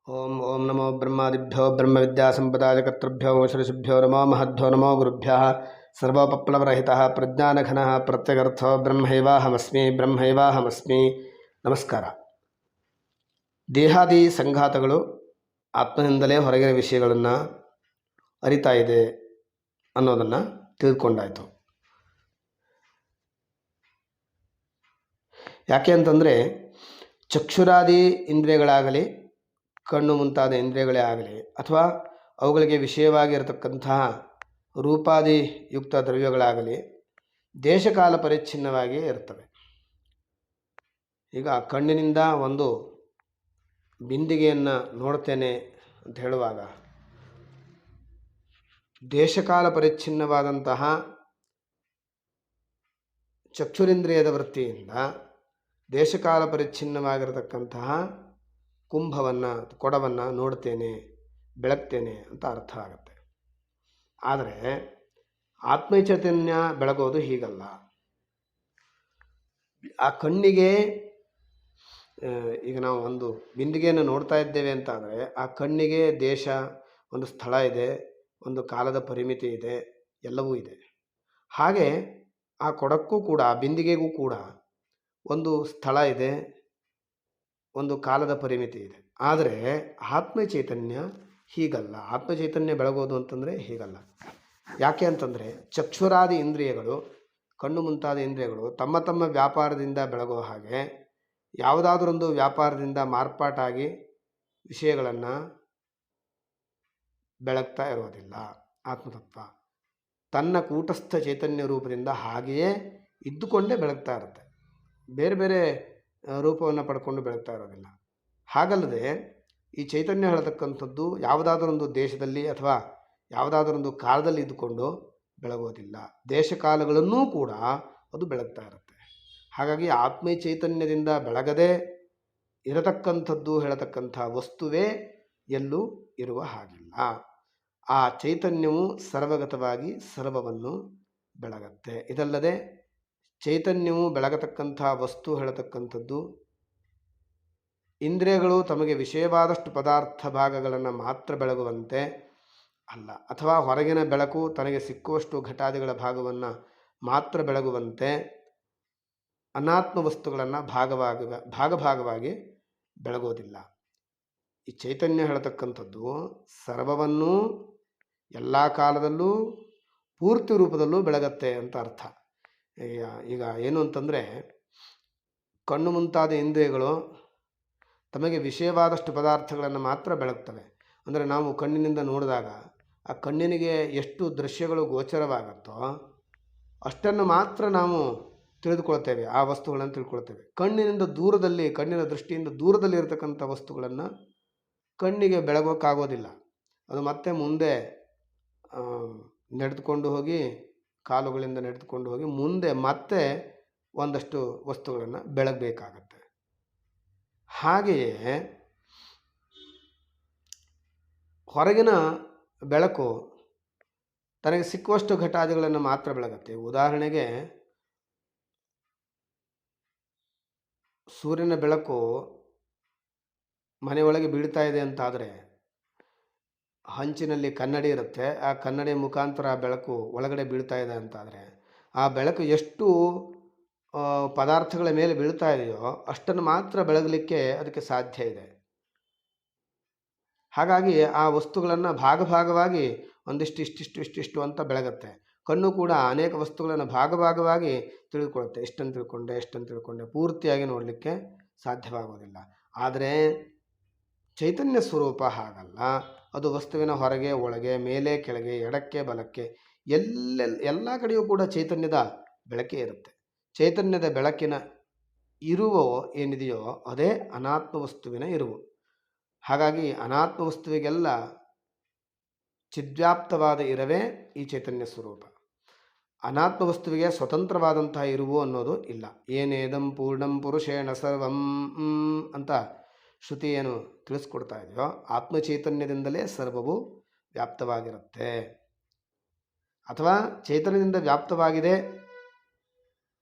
ಓಂ ಓಂ ನಮೋ ಬ್ರಹ್ಮಾದಿಭ್ಯೋ ಬ್ರಹ್ಮವಿದ್ಯಾಸಂಪದಾಯಕರ್ತೃಭ್ಯೋ ಋಷಿಭ್ಯೋ ನಮೋ ಮಹದ್ಭ್ಯೋ ನಮೋ ಗುರುಭ್ಯಃ ಸರ್ವಪಪ್ಲವರಹಿತಃ ಪ್ರಜ್ಞಾನಘನಃ ಪ್ರತ್ಯಗರ್ಥೋ ಬ್ರಹ್ಮೈವಾಹಮಸ್ಮಿ. ನಮಸ್ಕಾರ. ದೇಹಾದಿ ಸಂಘಾತಗಳು ಆತ್ಮನಿಂದಲೇ ಹೊರಗಿನ ವಿಷಯಗಳನ್ನು ಅರಿತಾ ಇದೆ ಅನ್ನೋದನ್ನು ತಿಳಿದುಕೊಂಡಾಯಿತು. ಯಾಕೆ ಅಂತಂದರೆ ಚಕ್ಷುರಾದಿ ಇಂದ್ರಿಯಗಳಾಗಲಿ, ಕಣ್ಣು ಮುಂತಾದ ಇಂದ್ರಿಯಗಳೇ ಆಗಲಿ, ಅಥವಾ ಅವುಗಳಿಗೆ ವಿಷಯವಾಗಿರತಕ್ಕಂತಹ ರೂಪಾದಿ ಯುಕ್ತ ದ್ರವ್ಯಗಳಾಗಲಿ ದೇಶಕಾಲ ಪರಿಚ್ಛಿನ್ನವಾಗಿ ಇರ್ತವೆ. ಈಗ ಕಣ್ಣಿನಿಂದ ಒಂದು ಬಿಂದಿಗೆಯನ್ನು ನೋಡ್ತೇನೆ ಅಂತ ಹೇಳುವಾಗ ದೇಶಕಾಲ ಪರಿಚ್ಛಿನ್ನವಾದಂತಹ ಚಕ್ಷುರಿಂದ್ರಿಯದ ವೃತ್ತಿಯಿಂದ ದೇಶಕಾಲ ಪರಿಚ್ಛಿನ್ನವಾಗಿರತಕ್ಕಂತಹ ಕುಂಭವನ್ನು, ಕೊಡವನ್ನು ನೋಡ್ತೇನೆ, ಬೆಳಗ್ತೇನೆ ಅಂತ ಅರ್ಥ ಆಗುತ್ತೆ. ಆದರೆ ಆತ್ಮಚೈತನ್ಯ ಬೆಳಗೋದು ಹೀಗಲ್ಲ. ಆ ಕಣ್ಣಿಗೆ ಈಗ ನಾವು ಒಂದು ಬಿಂದಿಗೆಯನ್ನು ನೋಡ್ತಾ ಇದ್ದೇವೆ ಅಂತ ಆದರೆ ಆ ಕಣ್ಣಿಗೆ ದೇಶ, ಒಂದು ಸ್ಥಳ ಇದೆ, ಒಂದು ಕಾಲದ ಪರಿಮಿತಿ ಇದೆ, ಎಲ್ಲವೂ ಇದೆ. ಹಾಗೆ ಆ ಕೊಡಕ್ಕೂ ಕೂಡ, ಆ ಬಿಂದಿಗೆಗೂ ಕೂಡ ಒಂದು ಸ್ಥಳ ಇದೆ, ಒಂದು ಕಾಲದ ಪರಿಮಿತಿ ಇದೆ. ಆದರೆ ಆತ್ಮಚೈತನ್ಯ ಹೀಗಲ್ಲ. ಆತ್ಮಚೈತನ್ಯ ಬೆಳಗೋದು ಅಂತಂದರೆ ಹೀಗಲ್ಲ. ಯಾಕೆ ಅಂತಂದರೆ ಚಕ್ಷುರಾದಿ ಇಂದ್ರಿಯಗಳು, ಕಣ್ಣು ಮುಂತಾದ ಇಂದ್ರಿಯಗಳು ತಮ್ಮ ತಮ್ಮ ವ್ಯಾಪಾರದಿಂದ ಬೆಳಗೋ ಹಾಗೆ ಯಾವುದಾದ್ರೊಂದು ವ್ಯಾಪಾರದಿಂದ ಮಾರ್ಪಾಟಾಗಿ ವಿಷಯಗಳನ್ನು ಬೆಳಗ್ತಾ ಇರೋದಿಲ್ಲ. ಆತ್ಮತತ್ವ ತನ್ನ ಕೂಟಸ್ಥ ಚೈತನ್ಯ ರೂಪದಿಂದ ಹಾಗೆಯೇ ಇದ್ದುಕೊಂಡೇ ಬೆಳಗ್ತಾ ಇರುತ್ತೆ. ಬೇರೆ ಬೇರೆ ರೂಪವನ್ನು ಪಡ್ಕೊಂಡು ಬೆಳಗ್ತಾ ಇರೋದಿಲ್ಲ. ಹಾಗಲ್ಲದೆ ಈ ಚೈತನ್ಯ ಹೇಳತಕ್ಕಂಥದ್ದು ಯಾವುದಾದರೊಂದು ದೇಶದಲ್ಲಿ ಅಥವಾ ಯಾವುದಾದರೊಂದು ಕಾಲದಲ್ಲಿ ಇದ್ದುಕೊಂಡು ಬೆಳಗೋದಿಲ್ಲ. ದೇಶಕಾಲಗಳನ್ನೂ ಕೂಡ ಅದು ಬೆಳಗ್ತಾ ಇರುತ್ತೆ. ಹಾಗಾಗಿ ಆತ್ಮ ಚೈತನ್ಯದಿಂದ ಬೆಳಗದೆ ಇರತಕ್ಕಂಥದ್ದು ಹೇಳತಕ್ಕಂಥ ವಸ್ತುವೇ ಎಲ್ಲೂ ಇರುವ ಹಾಗಿಲ್ಲ. ಆ ಚೈತನ್ಯವು ಸರ್ವಗತವಾಗಿ ಸರ್ವವನ್ನು ಬೆಳಗತ್ತೆ. ಇದಲ್ಲದೆ ಚೈತನ್ಯವು ಬೆಳಗತಕ್ಕಂಥ ವಸ್ತು ಹೇಳತಕ್ಕಂಥದ್ದು ಇಂದ್ರಿಯಗಳು ತಮಗೆ ವಿಷಯವಾದಷ್ಟು ಪದಾರ್ಥ ಭಾಗಗಳನ್ನು ಮಾತ್ರ ಬೆಳಗುವಂತೆ ಅಲ್ಲ, ಅಥವಾ ಹೊರಗಿನ ಬೆಳಕು ತನಗೆ ಸಿಕ್ಕುವಷ್ಟು ಘಟಾದಿಗಳ ಭಾಗವನ್ನು ಮಾತ್ರ ಬೆಳಗುವಂತೆ ಅನಾತ್ಮ ವಸ್ತುಗಳನ್ನು ಭಾಗವಾಗಿ ಬೆಳಗೋದಿಲ್ಲ. ಈ ಚೈತನ್ಯ ಹೇಳತಕ್ಕಂಥದ್ದು ಸರ್ವವನ್ನೂ ಎಲ್ಲ ಕಾಲದಲ್ಲೂ ಪೂರ್ತಿ ರೂಪದಲ್ಲೂ ಬೆಳಗತ್ತೆ ಅಂತ ಅರ್ಥ. ಈಗ ಏನು ಅಂತಂದರೆ ಕಣ್ಣು ಮುಂತಾದ ಇಂದ್ರಿಯಗಳು ತಮಗೆ ವಿಷಯವಾದಷ್ಟು ಪದಾರ್ಥಗಳನ್ನು ಮಾತ್ರ ಬೆಳಗ್ತವೆ. ಅಂದರೆ ನಾವು ಕಣ್ಣಿನಿಂದ ನೋಡಿದಾಗ ಆ ಕಣ್ಣಿನಿಗೆ ಎಷ್ಟು ದೃಶ್ಯಗಳು ಗೋಚರವಾಗುತ್ತೋ ಅಷ್ಟನ್ನು ಮಾತ್ರ ನಾವು ತಿಳಿದುಕೊಳ್ತೇವೆ, ಆ ವಸ್ತುಗಳನ್ನು ತಿಳ್ಕೊಳ್ತೇವೆ. ಕಣ್ಣಿನಿಂದ ದೂರದಲ್ಲಿ, ಕಣ್ಣಿನ ದೃಷ್ಟಿಯಿಂದ ದೂರದಲ್ಲಿ ಇರತಕ್ಕಂಥ ವಸ್ತುಗಳನ್ನು ಕಣ್ಣಿಗೆ ಬೆಳಗೋಕ್ಕಾಗೋದಿಲ್ಲ. ಅದು ಮತ್ತೆ ಮುಂದೆ ನಡೆದುಕೊಂಡು ಹೋಗಿ, ಕಾಲುಗಳಿಂದ ನಡೆದುಕೊಂಡು ಹೋಗಿ ಮುಂದೆ ಮತ್ತೆ ಒಂದಷ್ಟು ವಸ್ತುಗಳನ್ನು ಬೆಳಗಬೇಕಾಗತ್ತೆ. ಹಾಗೆಯೇ ಹೊರಗಿನ ಬೆಳಕು ತನಗೆ ಸಿಕ್ಕುವಷ್ಟು ಘಟಾದಿಗಳನ್ನು ಮಾತ್ರ ಬೆಳಗತ್ತೆ. ಉದಾಹರಣೆಗೆ ಸೂರ್ಯನ ಬೆಳಕು ಮನೆಯೊಳಗೆ ಬೀಳ್ತಾ ಇದೆ ಅಂತಾದರೆ ಹಂಚಿನಲ್ಲಿ ಕನ್ನಡಿ ಇರುತ್ತೆ, ಆ ಕನ್ನಡಿ ಮುಖಾಂತರ ಆ ಬೆಳಕು ಒಳಗಡೆ ಬೀಳ್ತಾ ಇದೆ ಅಂತಾದರೆ ಆ ಬೆಳಕು ಎಷ್ಟು ಪದಾರ್ಥಗಳ ಮೇಲೆ ಬೀಳ್ತಾ ಇದೆಯೋ ಅಷ್ಟನ್ನು ಮಾತ್ರ ಬೆಳಗಲಿಕ್ಕೆ ಅದಕ್ಕೆ ಸಾಧ್ಯ ಇದೆ. ಹಾಗಾಗಿ ಆ ವಸ್ತುಗಳನ್ನು ಭಾಗವಾಗಿ ಒಂದಿಷ್ಟು ಇಷ್ಟಿಷ್ಟು ಅಂತ ಬೆಳಗತ್ತೆ. ಕಣ್ಣು ಕೂಡ ಅನೇಕ ವಸ್ತುಗಳನ್ನು ಭಾಗವಾಗಿ ತಿಳಿದುಕೊಳ್ಳುತ್ತೆ. ಎಷ್ಟನ್ನು ತಿಳ್ಕೊಂಡೆ ಪೂರ್ತಿಯಾಗಿ ನೋಡಲಿಕ್ಕೆ ಸಾಧ್ಯವಾಗೋದಿಲ್ಲ. ಆದರೆ ಚೈತನ್ಯ ಸ್ವರೂಪ ಹಾಗಲ್ಲ. ಅದು ವಸ್ತುವಿನ ಹೊರಗೆ ಒಳಗೆ, ಮೇಲೆ ಕೆಳಗೆ, ಎಡಕ್ಕೆ ಬಲಕ್ಕೆ ಎಲ್ಲ ಕಡೆಯೂ ಕೂಡ ಚೈತನ್ಯದ ಬೆಳಕೇ ಇರುತ್ತೆ. ಚೈತನ್ಯದ ಬೆಳಕಿನ ಇರುವೋ ಏನಿದೆಯೋ ಅದೇ ಅನಾತ್ಮ ವಸ್ತುವಿನ ಇರುವು. ಹಾಗಾಗಿ ಅನಾತ್ಮ ವಸ್ತುವಿಗೆಲ್ಲ ಚಿದ್ವ್ಯಾಪ್ತವಾದ ಇರವೇ ಈ ಚೈತನ್ಯ ಸ್ವರೂಪ. ಅನಾತ್ಮ ವಸ್ತುವಿಗೆ ಸ್ವತಂತ್ರವಾದಂತಹ ಇರುವು ಅನ್ನೋದು ಇಲ್ಲ. ಏನೇದಂ ಪೂರ್ಣಂ ಪುರುಷೇಣ ಸರ್ವಂ ಅಂತ ಶ್ರುತಿ ಏನು ತಿಳಿಸ್ಕೊಡ್ತಾ ಇದೆಯೋ ಆತ್ಮಚೈತನ್ಯದಿಂದಲೇ ಸರ್ವವು ವ್ಯಾಪ್ತವಾಗಿರುತ್ತೆ. ಅಥವಾ ಚೈತನ್ಯದಿಂದ ವ್ಯಾಪ್ತವಾಗಿದೆ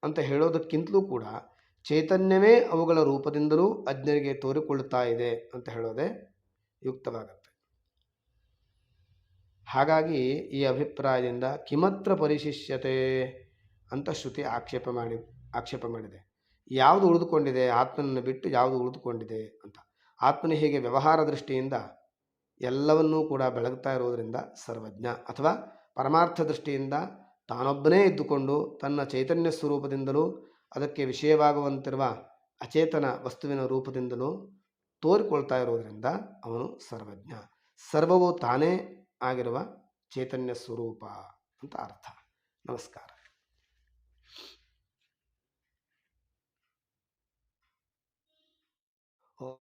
ಅಂತ ಹೇಳೋದಕ್ಕಿಂತಲೂ ಕೂಡ ಚೈತನ್ಯವೇ ಅವುಗಳ ರೂಪದಿಂದಲೂ ಅಜ್ಞರಿಗೆ ತೋರಿಕೊಳ್ಳುತ್ತಾ ಇದೆ ಅಂತ ಹೇಳೋದೇ ಯುಕ್ತವಾಗುತ್ತೆ. ಹಾಗಾಗಿ ಈ ಅಭಿಪ್ರಾಯದಿಂದ ಕಿಮತ್ರ ಪರಿಶಿಷ್ಯತೆ ಅಂತ ಶ್ರುತಿ ಆಕ್ಷೇಪ ಮಾಡಿದೆ. ಯಾವುದು ಉಳಿದುಕೊಂಡಿದೆ, ಆತ್ಮನನ್ನು ಬಿಟ್ಟು ಯಾವುದು ಉಳಿದುಕೊಂಡಿದೆ ಅಂತ. ಆತ್ಮನ ಹೀಗೆ ವ್ಯವಹಾರ ದೃಷ್ಟಿಯಿಂದ ಎಲ್ಲವನ್ನೂ ಕೂಡ ಬೆಳಗ್ತಾ ಇರೋದರಿಂದ ಸರ್ವಜ್ಞ, ಅಥವಾ ಪರಮಾರ್ಥ ದೃಷ್ಟಿಯಿಂದ ತಾನೊಬ್ಬನೇ ಇದ್ದುಕೊಂಡು ತನ್ನ ಚೈತನ್ಯ ಸ್ವರೂಪದಿಂದಲೂ ಅದಕ್ಕೆ ವಿಷಯವಾಗುವಂತಿರುವ ಅಚೇತನ ವಸ್ತುವಿನ ರೂಪದಿಂದಲೂ ತೋರಿಕೊಳ್ತಾ ಇರೋದರಿಂದ ಅವನು ಸರ್ವಜ್ಞ. ಸರ್ವವು ತಾನೇ ಆಗಿರುವ ಚೈತನ್ಯ ಸ್ವರೂಪ ಅಂತ ಅರ್ಥ. ನಮಸ್ಕಾರ.